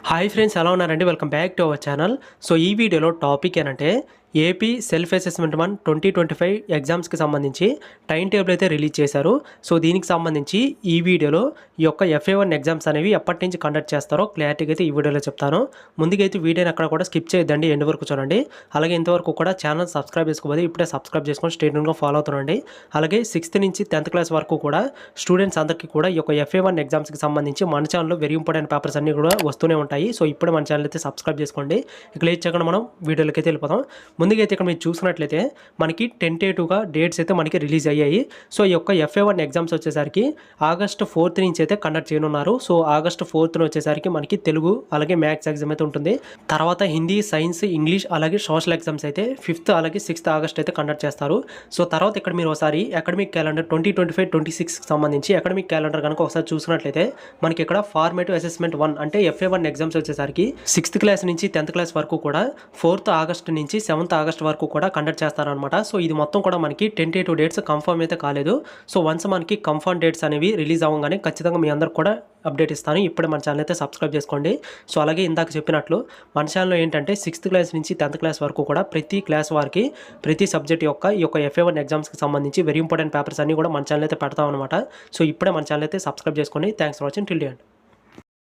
Hi friends, ఎలా ఉన్నారండి? Welcome back to our channel. So ఈ వీడియోలో టాపిక్ ఏంటంటే ఏపీ సెల్ఫ్ అసెస్మెంట్ 1 2025 ఎగ్జామ్స్కి సంబంధించి టైం టేబుల్ అయితే రిలీజ్ చేశారు. సో దీనికి సంబంధించి ఈ వీడియోలో ఈ యొక్క FA1 ఎగ్జామ్స్ అనేవి ఎప్పటి నుంచి కండక్ట్ చేస్తారో క్లారిటీగా అయితే ఈ వీడియోలో చెప్తాను. ముందుగా అయితే వీడియోని అక్కడ కూడా స్కిప్ చేయొద్దండి, ఎండ్ వరకు చూడండి. అలాగే ఇంతవరకు కూడా ఛానల్ సబ్స్క్రైబ్ చేసుకోబోదు ఇప్పుడే సబ్స్క్రైబ్ చేసుకొని స్టేట్మెంట్గా ఫాలో అవుతుండండి. అలాగే 6th నుంచి 10th క్లాస్ వరకు కూడా స్టూడెంట్స్ అందరికీ కూడా ఈ యొక్క FA1 ఎగ్జామ్స్కి సంబంధించి మన ఛానల్లో వెరీ ఇంపార్టెంట్ పేపర్స్ అన్నీ కూడా వస్తూనే ఉంటాయి. సో ఇప్పుడే మన ఛానల్ అయితే సబ్స్క్రైబ్ చేసుకోండి. ఇక లేట్ చేయకుండా మనం వీడియోలోకి అయితే వెళ్ళిపోతాం. ముందుగా అయితే ఇక్కడ మీరు చూసుకున్నట్లయితే మనకి టెంటేటివ్గా డేట్స్ అయితే మనకి రిలీజ్ అయ్యాయి. సో ఈ యొక్క FA1 ఎగ్జామ్స్ వచ్చేసరికి ఆగస్టు 4th నుంచి అయితే కండక్ట్ చేయనున్నారు. సో ఆగస్టు 4th వచ్చేసరికి మనకి తెలుగు అలాగే మ్యాథ్స్ ఎగ్జామ్ అయితే ఉంటుంది. తర్వాత హిందీ, సైన్స్, ఇంగ్లీష్ అలాగే సోషల్ ఎగ్జామ్స్ అయితే 5th అలాగే 6th ఆగస్ట్ అయితే కండక్ట్ చేస్తారు. సో తర్వాత ఇక్కడ మీరు ఒకసారి అకాడమిక్ క్యాలెండర్ 2025-26 సంబంధించి అకాడమిక్ క్యాలెండర్ కనుక ఒకసారి చూసుకున్నట్లయితే మనకి ఇక్కడ ఫార్మేటివ్ అసెస్మెంట్ 1 అంటే FA1 ఎగ్జామ్స్ వచ్చేసరికి 6th క్లాస్ నుంచి 10th క్లాస్ వరకు కూడా 4th ఆగస్ట్ నుంచి 7th ఆగస్ట్ వరకు కూడా కండక్ట్ చేస్తారనమాట. సో ఇది మొత్తం కూడా మనకి టెంటేటివ్ డేట్స్ కన్ఫర్మ్ అయితే కాలేదు. సో వన్స్ మనకి కన్ఫర్మ్ డేట్స్ అనేవి రిలీజ్ అవ్వగానే ఖచ్చితంగా మీ అందరికి కూడా అప్డేట్ ఇస్తాను. ఇప్పుడే మన ఛానల్ అయితే సబ్స్క్రైబ్ చేసుకోండి. సో అలాగే ఇందాక చెప్పినట్లు మన ఛానల్లో ఏంటంటే 6th క్లాస్ నుంచి 10th క్లాస్ వరకు కూడా ప్రతి క్లాస్ వారికి ప్రతి సబ్జెక్ట్ యొక్క ఈ యొక్క FA1 ఎగ్జామ్స్కి సంబంధించి వెరీ ఇంపార్టెంట్ పేపర్స్ అన్ని కూడా మన ఛానల్ అయితే పెడతాం అనమాట. సో ఇప్పుడే మన ఛానల్ అయితే సబ్స్క్రైబ్ చేసుకోండి. Thanks for watching till the end.